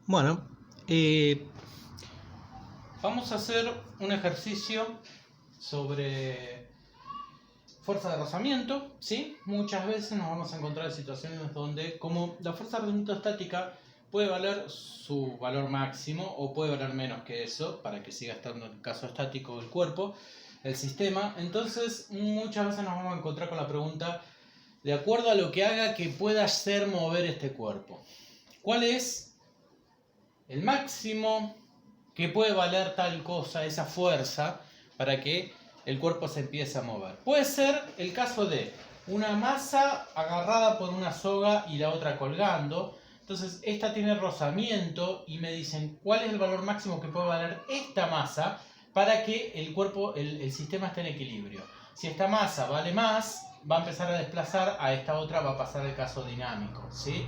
Bueno, vamos a hacer un ejercicio sobre fuerza de rozamiento, ¿sí? Muchas veces nos vamos a encontrar en situaciones donde, como la fuerza de rozamiento estática puede valer su valor máximo o puede valer menos que eso, para que siga estando en el caso estático del cuerpo, el sistema, entonces muchas veces nos vamos a encontrar con la pregunta, de acuerdo a lo que haga que pueda hacer mover este cuerpo, ¿cuál es el máximo que puede valer tal cosa, esa fuerza, para que el cuerpo se empiece a mover? Puede ser el caso de una masa agarrada por una soga y la otra colgando. Entonces esta tiene rozamiento y me dicen cuál es el valor máximo que puede valer esta masa para que el cuerpo, el sistema esté en equilibrio. Si esta masa vale más, va a empezar a desplazar a esta otra, va a pasar el caso dinámico, ¿sí?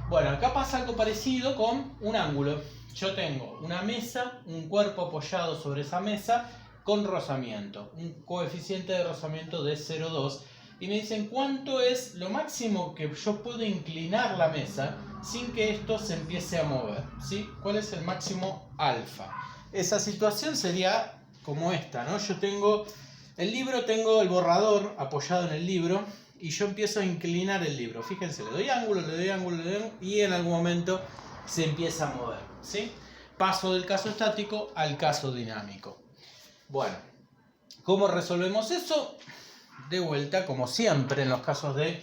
Bueno, acá pasa algo parecido con un ángulo. Yo tengo una mesa, un cuerpo apoyado sobre esa mesa con rozamiento, un coeficiente de rozamiento de 0,2, y me dicen cuánto es lo máximo que yo puedo inclinar la mesa sin que esto se empiece a mover, ¿sí? ¿Cuál es el máximo alfa? Esa situación sería como esta, ¿no? Yo tengo el libro, tengo el borrador apoyado en el libro y yo empiezo a inclinar el libro. Fíjense, le doy ángulo, le doy ángulo, le doy ángulo, y en algún momento se empieza a mover, ¿sí? Paso del caso estático al caso dinámico. Bueno, ¿cómo resolvemos eso? De vuelta, como siempre en los casos de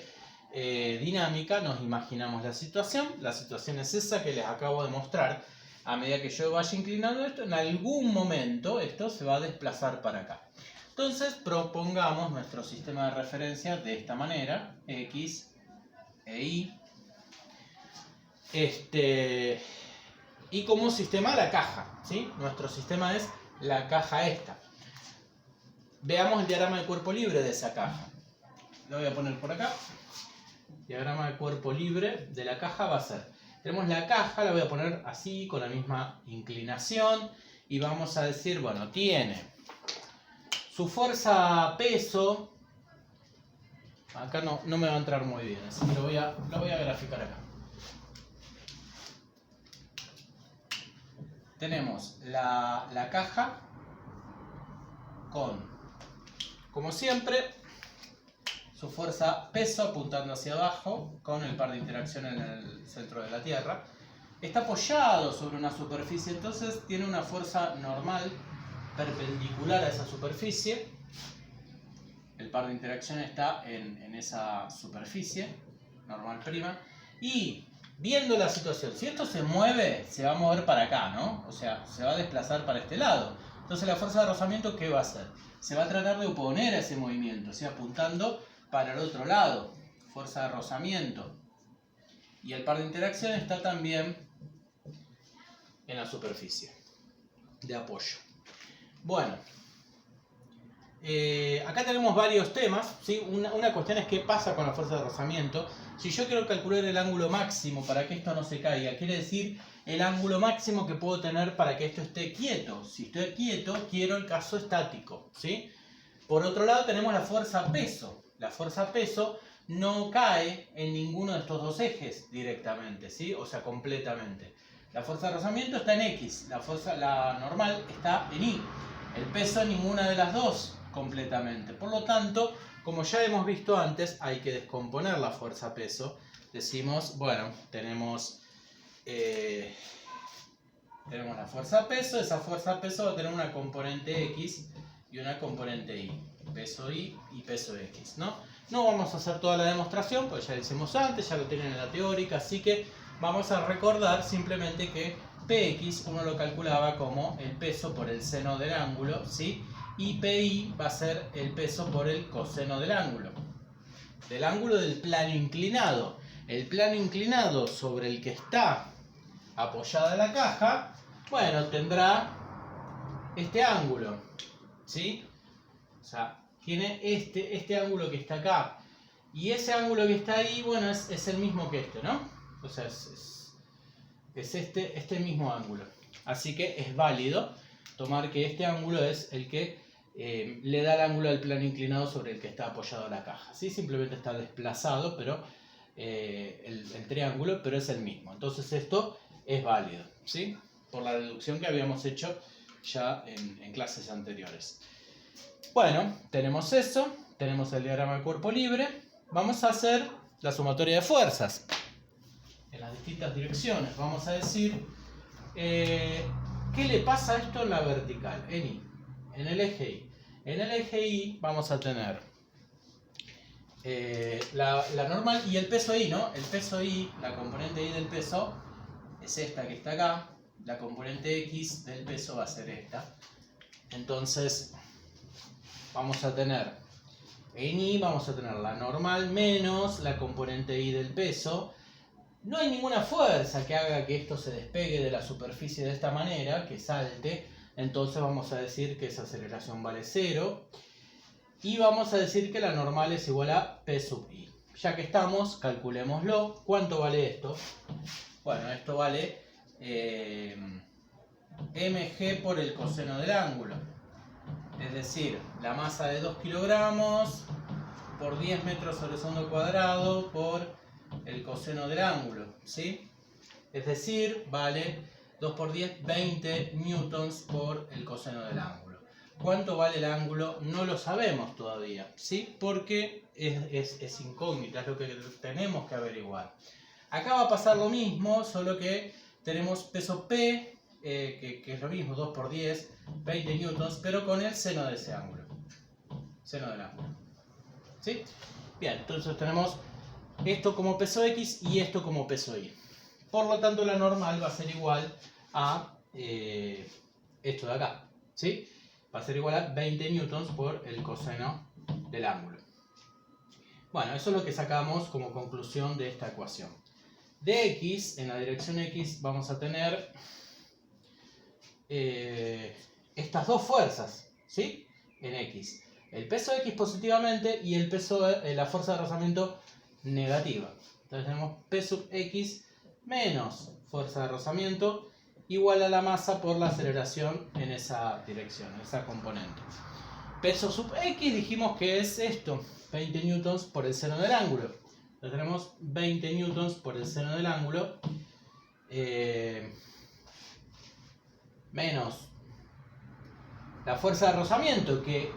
dinámica, nos imaginamos la situación. La situación es esa que les acabo de mostrar. A medida que yo vaya inclinando esto, en algún momento esto se va a desplazar para acá. Entonces propongamos nuestro sistema de referencia de esta manera, X e Y. Y como sistema la caja, ¿sí? Nuestro sistema es la caja esta. Veamos el diagrama de cuerpo libre de esa caja. Lo voy a poner por acá. Diagrama de cuerpo libre de la caja va a ser, tenemos la caja, la voy a poner así, con la misma inclinación, y vamos a decir, bueno, tiene su fuerza peso, acá no me va a entrar muy bien, así que lo voy a graficar acá. Tenemos la caja con, como siempre, su fuerza peso apuntando hacia abajo con el par de interacción en el centro de la Tierra. Está apoyado sobre una superficie, entonces tiene una fuerza normal perpendicular a esa superficie. El par de interacción está en esa superficie normal prima. Y viendo la situación, si esto se mueve, se va a mover para acá, ¿no? O sea, se va a desplazar para este lado. Entonces la fuerza de rozamiento, ¿qué va a hacer? Se va a tratar de oponer a ese movimiento, o sea, apuntando para el otro lado, fuerza de rozamiento. Y el par de interacción está también en la superficie de apoyo. Bueno, acá tenemos varios temas, ¿sí? Una cuestión es qué pasa con la fuerza de rozamiento. Si yo quiero calcular el ángulo máximo para que esto no se caiga, quiere decir el ángulo máximo que puedo tener para que esto esté quieto. Si estoy quieto, quiero el caso estático, ¿sí? Por otro lado tenemos la fuerza peso. La fuerza peso no cae en ninguno de estos dos ejes directamente, ¿sí? O sea, completamente. La fuerza de rozamiento está en X, la normal está en Y. El peso en ninguna de las dos completamente. Por lo tanto, como ya hemos visto antes, hay que descomponer la fuerza peso. Decimos, bueno, tenemos la fuerza peso. Esa fuerza peso va a tener una componente X y una componente Y. Peso Y y peso X, ¿no? No vamos a hacer toda la demostración, porque ya lo hicimos antes, ya lo tienen en la teórica, así que vamos a recordar simplemente que Px uno lo calculaba como el peso por el seno del ángulo, ¿sí? Y Pi va a ser el peso por el coseno del ángulo del plano inclinado. El plano inclinado sobre el que está apoyada la caja, bueno, tendrá este ángulo, ¿sí? O sea, tiene este ángulo que está acá. Y ese ángulo que está ahí, bueno, es el mismo que este, ¿no? O sea, es este mismo ángulo. Así que es válido tomar que este ángulo es el que le da el ángulo al plano inclinado sobre el que está apoyado la caja, ¿sí? Simplemente está desplazado, pero el triángulo, pero es el mismo. Entonces esto es válido, ¿sí? Por la deducción que habíamos hecho ya en clases anteriores. Bueno, tenemos eso, tenemos el diagrama de cuerpo libre. Vamos a hacer la sumatoria de fuerzas en las distintas direcciones. Vamos a decir, ¿qué le pasa a esto en la vertical? En Y, en el eje Y. En el eje Y vamos a tener la normal y el peso Y, ¿no? El peso Y, la componente Y del peso, es esta que está acá. La componente X del peso va a ser esta. Entonces, vamos a tener, en Y vamos a tener la normal menos la componente Y del peso. No hay ninguna fuerza que haga que esto se despegue de la superficie de esta manera, que salte. Entonces vamos a decir que esa aceleración vale 0. Y vamos a decir que la normal es igual a P sub I. Ya que estamos, calculémoslo. ¿Cuánto vale esto? Bueno, esto vale mg por el coseno del ángulo. Es decir, la masa de 2 kilogramos por 10 metros sobre segundo cuadrado por el coseno del ángulo, ¿sí? Es decir, vale 2 por 10, 20 newtons por el coseno del ángulo. ¿Cuánto vale el ángulo? No lo sabemos todavía, ¿sí? Porque es incógnita, es lo que tenemos que averiguar. Acá va a pasar lo mismo, solo que tenemos peso P, que es lo mismo, 2 por 10, 20 newtons, pero con el seno de ese ángulo. Seno del ángulo. ¿Sí? Bien, entonces tenemos esto como peso X y esto como peso Y. Por lo tanto, la normal va a ser igual a esto de acá. ¿Sí? Va a ser igual a 20 newtons por el coseno del ángulo. Bueno, eso es lo que sacamos como conclusión de esta ecuación. De X, en la dirección X, vamos a tener estas dos fuerzas, ¿sí? En X. El peso X positivamente y el peso, la fuerza de rozamiento negativa. Entonces tenemos P sub X menos fuerza de rozamiento igual a la masa por la aceleración en esa dirección, en esa componente. Peso sub X dijimos que es esto, 20 newtons por el seno del ángulo. Entonces tenemos 20 newtons por el seno del ángulo menos la fuerza de rozamiento, que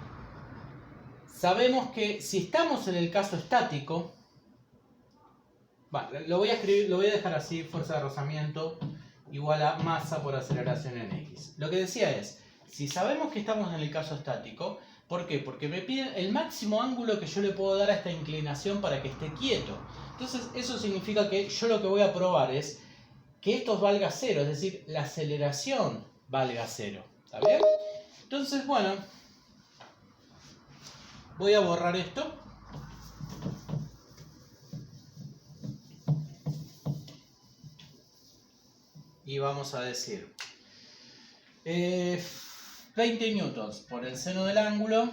sabemos que si estamos en el caso estático, bueno, lo voy a escribir, lo voy a dejar así, fuerza de rozamiento igual a masa por aceleración en X. Lo que decía es, si sabemos que estamos en el caso estático, ¿por qué? Porque me piden el máximo ángulo que yo le puedo dar a esta inclinación para que esté quieto. Entonces eso significa que yo lo que voy a probar es que esto valga 0, es decir, la aceleración valga 0. ¿Está bien? Entonces, bueno, voy a borrar esto. Y vamos a decir 20 newtons por el seno del ángulo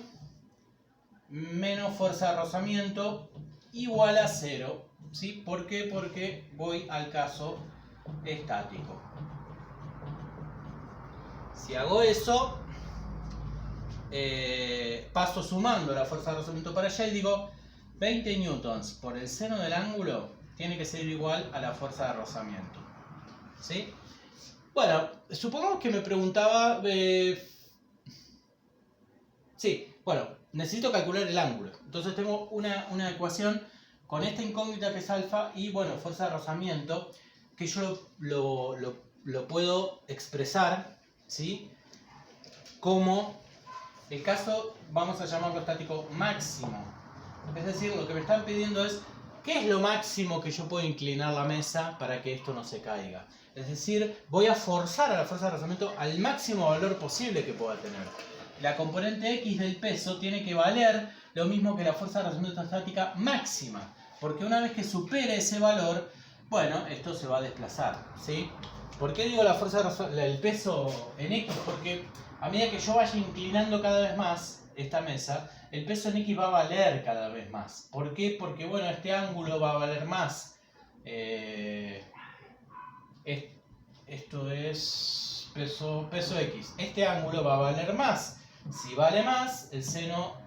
menos fuerza de rozamiento igual a 0. ¿Sí? ¿Por qué? Porque voy al caso estático. Si hago eso, paso sumando la fuerza de rozamiento para allá y digo 20 newtons por el seno del ángulo tiene que ser igual a la fuerza de rozamiento. ¿Sí? Bueno, supongamos que me preguntaba... sí, bueno, necesito calcular el ángulo. Entonces tengo una ecuación con esta incógnita que es alfa y, bueno, fuerza de rozamiento, que yo lo puedo expresar, ¿sí? Como el caso, vamos a llamarlo estático máximo. Es decir, lo que me están pidiendo es, ¿qué es lo máximo que yo puedo inclinar la mesa para que esto no se caiga? Es decir, voy a forzar a la fuerza de rozamiento al máximo valor posible que pueda tener. La componente X del peso tiene que valer lo mismo que la fuerza de rozamiento estática máxima. Porque una vez que supere ese valor, bueno, esto se va a desplazar, ¿sí? ¿Por qué digo la fuerza el peso en X? Porque a medida que yo vaya inclinando cada vez más esta mesa, el peso en X va a valer cada vez más. ¿Por qué? Porque, bueno, este ángulo va a valer más. Esto es peso X. Este ángulo va a valer más. Si vale más, el seno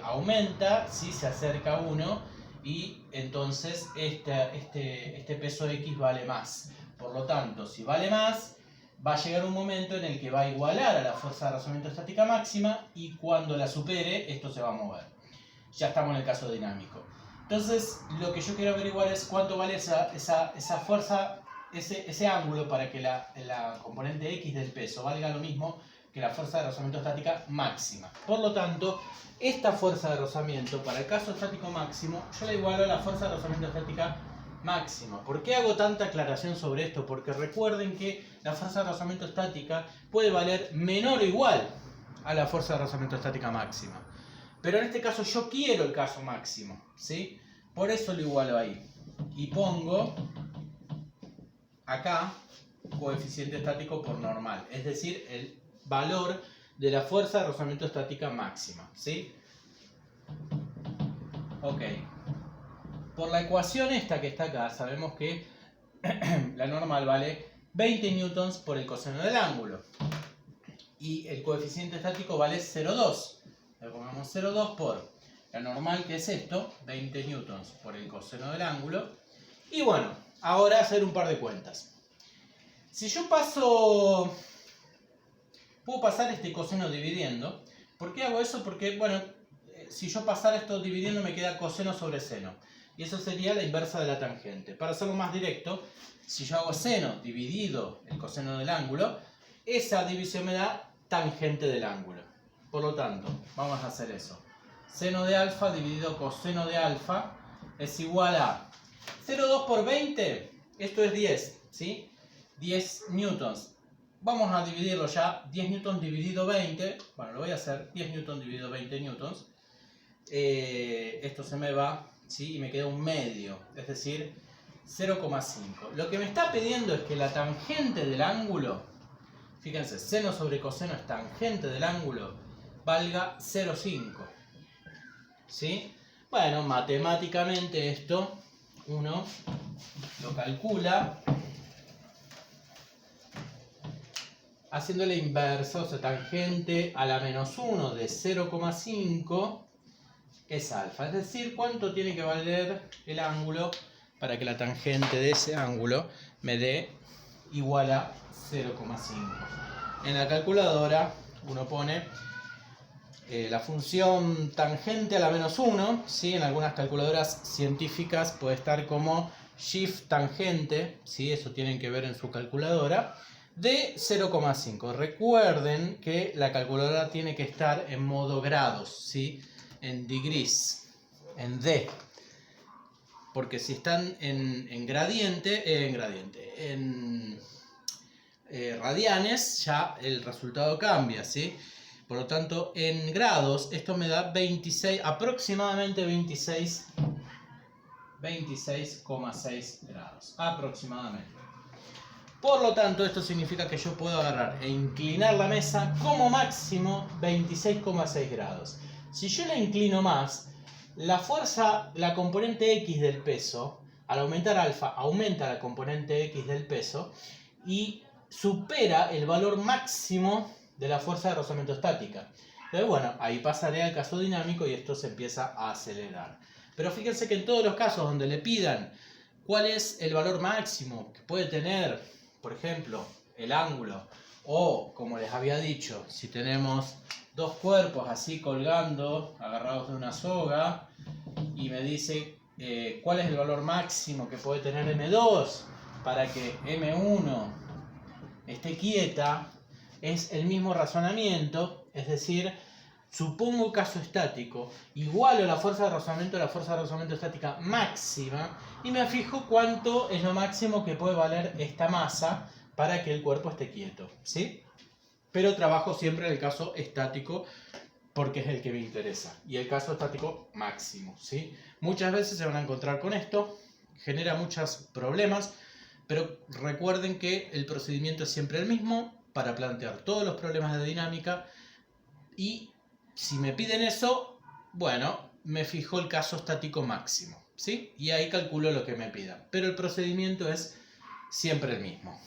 aumenta, si se acerca a 1, y entonces este peso X vale más. Por lo tanto, si vale más, va a llegar un momento en el que va a igualar a la fuerza de rozamiento estática máxima y cuando la supere, esto se va a mover. Ya estamos en el caso dinámico. Entonces, lo que yo quiero averiguar es cuánto vale esa fuerza, ese ángulo para que la componente X del peso valga lo mismo que la fuerza de rozamiento estática máxima. Por lo tanto, esta fuerza de rozamiento, para el caso estático máximo, yo la igualo a la fuerza de rozamiento estática máxima. ¿Por qué hago tanta aclaración sobre esto? Porque recuerden que la fuerza de rozamiento estática puede valer menor o igual a la fuerza de rozamiento estática máxima. Pero en este caso yo quiero el caso máximo, ¿sí? Por eso lo igualo ahí. Y pongo acá coeficiente estático por normal, es decir, el valor de la fuerza de rozamiento estática máxima, ¿sí? Ok. Por la ecuación esta que está acá, sabemos que la normal vale 20 newtons por el coseno del ángulo. Y el coeficiente estático vale 0,2. Le pongamos 0,2 por la normal, que es esto, 20 newtons por el coseno del ángulo. Y bueno, ahora hacer un par de cuentas. Si yo puedo pasar este coseno dividiendo. ¿Por qué hago eso? Porque, bueno, si yo pasara esto dividiendo me queda coseno sobre seno. Y eso sería la inversa de la tangente. Para hacerlo más directo, si yo hago seno dividido el coseno del ángulo, esa división me da tangente del ángulo. Por lo tanto, vamos a hacer eso. Seno de alfa dividido coseno de alfa es igual a 0,2 por 20, esto es 10, ¿sí? 10 newtons. Vamos a dividirlo ya, 10 newtons dividido 20, bueno, lo voy a hacer, 10 newtons dividido 20 newtons. Esto se me va, ¿sí? Y me queda un medio, es decir, 0,5. Lo que me está pidiendo es que la tangente del ángulo, fíjense, seno sobre coseno es tangente del ángulo, valga 0,5. ¿Sí? Bueno, matemáticamente esto uno lo calcula haciendo la inversa, o sea, tangente a la menos 1 de 0,5 es alfa. Es decir, cuánto tiene que valer el ángulo para que la tangente de ese ángulo me dé igual a 0,5. En la calculadora uno pone la función tangente a la menos 1, ¿sí? En algunas calculadoras científicas puede estar como shift tangente, ¿sí? Eso tienen que ver en su calculadora, de 0,5. Recuerden que la calculadora tiene que estar en modo grados, ¿sí? En degrees, en D. Porque si están en radianes, ya el resultado cambia, ¿sí? Por lo tanto, en grados, esto me da 26, aproximadamente 26,6 grados. Aproximadamente. Por lo tanto, esto significa que yo puedo agarrar e inclinar la mesa como máximo 26,6 grados. Si yo la inclino más, la fuerza, la componente X del peso, al aumentar alfa, aumenta la componente X del peso y supera el valor máximo de la fuerza de rozamiento estática. Entonces, bueno, ahí pasaré al caso dinámico y esto se empieza a acelerar. Pero fíjense que en todos los casos donde le pidan cuál es el valor máximo que puede tener, por ejemplo, el ángulo, o como les había dicho, si tenemos dos cuerpos así colgando, agarrados de una soga, y me dice cuál es el valor máximo que puede tener M2 para que M1 esté quieta, es el mismo razonamiento, es decir, supongo caso estático, igualo la fuerza de rozamiento a la fuerza de rozamiento estática máxima y me fijo cuánto es lo máximo que puede valer esta masa para que el cuerpo esté quieto, ¿sí? Pero trabajo siempre en el caso estático porque es el que me interesa y el caso estático máximo, ¿sí? Muchas veces se van a encontrar con esto, genera muchos problemas, pero recuerden que el procedimiento es siempre el mismo para plantear todos los problemas de dinámica y si me piden eso, bueno, me fijo el caso estático máximo, ¿sí? Y ahí calculo lo que me pidan, pero el procedimiento es siempre el mismo.